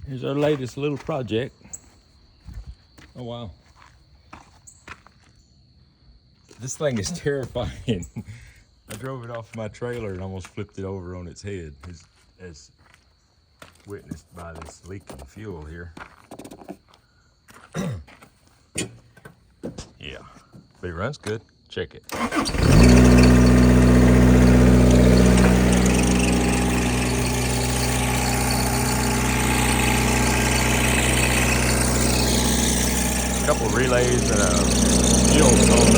Here's our latest little project. Oh wow. This thing is terrifying. I drove it off my trailer and almost flipped it over on its head, as witnessed by this leaking fuel here. Yeah, but it runs good. Check it. A couple relays and a fuel pump